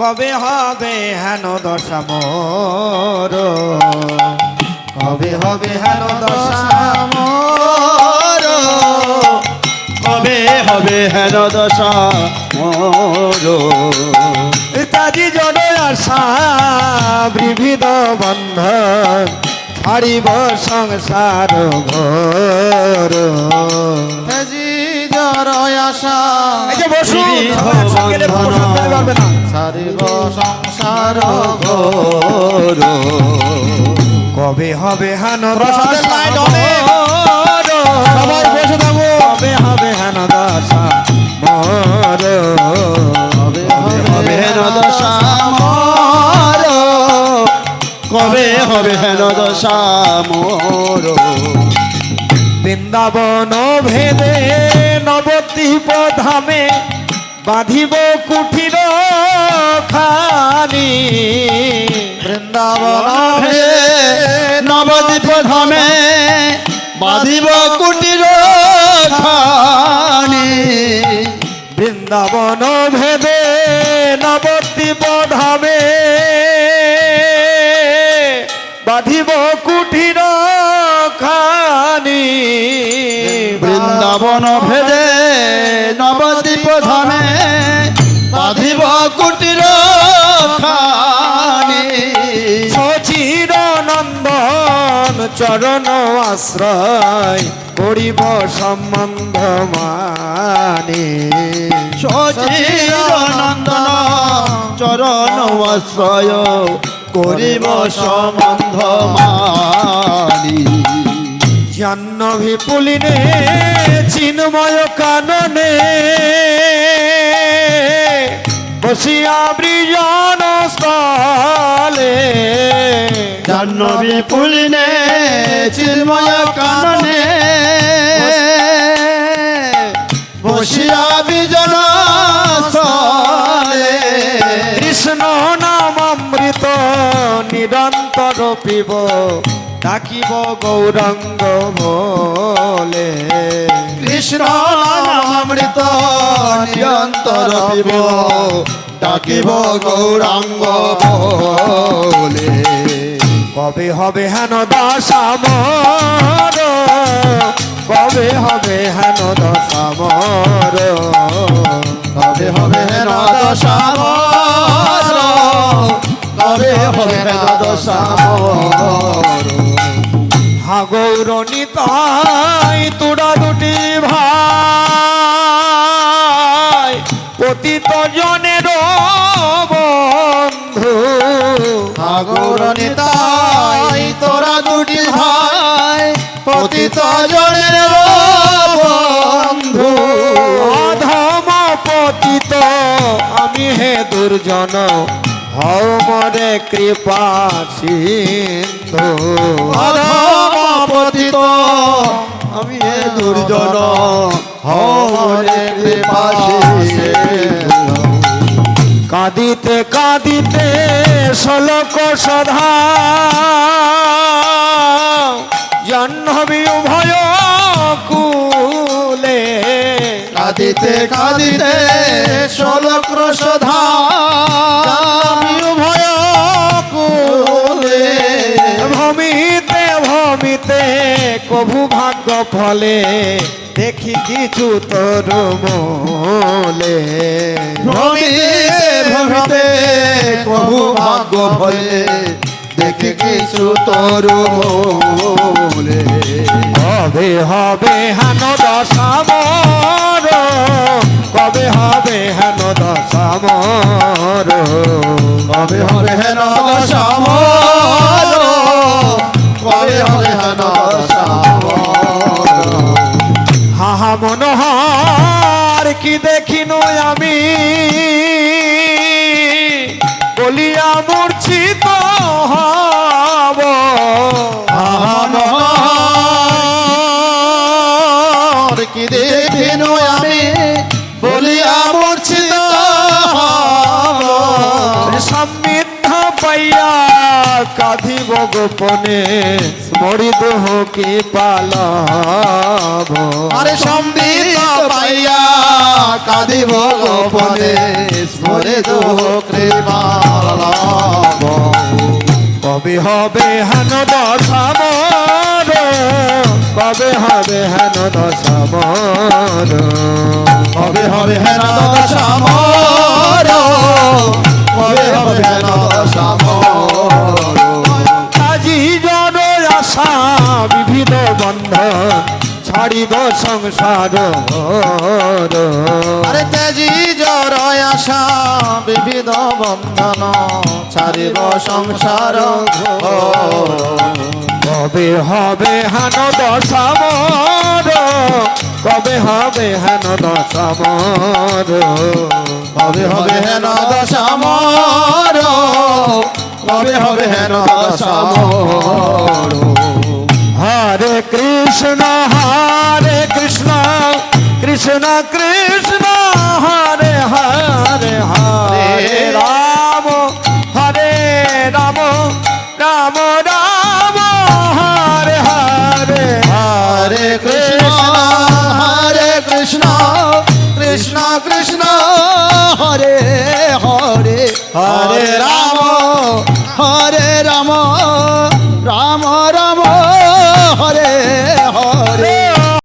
কবে হবে হেন দশা মোর, কবে হবে হেন দশা মোর, কবে হবে হেন দশা মোর। কাজী জন আশা বিবিধ বন্ধন ছাড়িব সংসার ঘোর। কাজী জন আশা ছাড়িব সংসার ঘোর। কবে হবে হেন দশা মোর, কবে হবে হেন দশা মোর, কবে হবে হেন দশা মোর, কবে হবে হেন দশা মোর। বৃন্দাবন ভেদে নবদ্বীপ ধামে বাঁধিব কুঠির খানি। বৃন্দাবন হে নবদ্বীপ ধামে বাঁধিব কুটির খানি। বৃন্দাবন ভেদে নবদ্বীপ ধামে বাঁধিব কুঠির খানি। বৃন্দাবন ভেদে নবদ্বীপ ধামে বাঁধিব কুটির খানি। সচির নন্দন চরণ আশ্রয় করিব সম্বন্ধ মানি। সচির নন্দন চরণ আশ্রয় করিব সম্বন্ধ মানি। জাহ্নবী পুলিনে চিন্ময় কাননে বসিয়া বৃজন স্থলে। জাহ্নবী পুলিনে চিন্ময় কাননে বসিয়া বিজন স্থলে। কৃষ্ণ নাম অমৃত নিরন্তর পিব ডাকিব গৌরাঙ্গ বলে। কৃষ্ণ অমৃত নিরন্তর পিব ডাকিব গৌরাঙ্গ বলে। কবে হবে হেন দশা মোর, কবে হবে হেন দশা মোর, কবে হবে হেন দশা মোর, কবে হবে হেন দশা মোর। হা গৌরণিতাই তোরা দুটি ভাই পতিত জনের বন্ধু। গৌরনিতাই তোরা দুটি ভাই পতিত জনের বন্ধু। অধম পতিত আমি হে দুর্জন হও মরে কৃপা সিন্ধু। অধম পতিত আমি হে দুর্জন হও মরে কৃপা সিন্ধু। কাঁদিতে কাঁদিতে শোলক সধা জাহ্নবী উভয় কুলে। কাঁদিতে কাঁদিতে শোলক সধা উভয় কুলে। ভমিতে ভমিতে কভু ভাগ্য ফলে দেখি কিছু তোর মোলে। ভ্রমিতে ভ্রমিতে কভু ভাগ্য ফলে দেখে কিছু তোর মোলে। কবে হবে হেন দশা মোর, কবে হবে হেন দশা মোর, কবে হবে হেন দশা মোর, কবে হবে হেন দশা মোর। হাহা মনোহর কি দেখিনু আমি বলিয়া মূর্ছিত হব। কি দেখিনু আমি বলিয়া মূর্ছিত হব। সমৃদ্ধ পাইয়া কাঁদিব গোপনে স্মরিত কি পালাব আরে সম্বিত পাইয়া কাঁদিব গোপনে স্মরিত কৃপালাভ কবে হবে হেন দশামর কবে হবে হেন দশামর কবে হবে হেন দশামর কবে হবে হেন দশামর আজি জন আশা বিবিধ বন্ধন ছাড়িব সংসার আরে তেজি জ্বর আশা বিবিধ বন্ধন ছাড়িব সংসার কবে হবে হেন দশামর কবে হবে হেন দশামর কবে হবে হেন দশামর কবে হবে হেন দশামর হরে কৃষ্ণ কৃষ্ণ কৃষ্ণ হরে হরে হরে রাম রাম রাম রাম হরে হরে হরে কৃষ্ণ কৃষ্ণ কৃষ্ণ হরে হরে হরে রাম রাম রাম হরে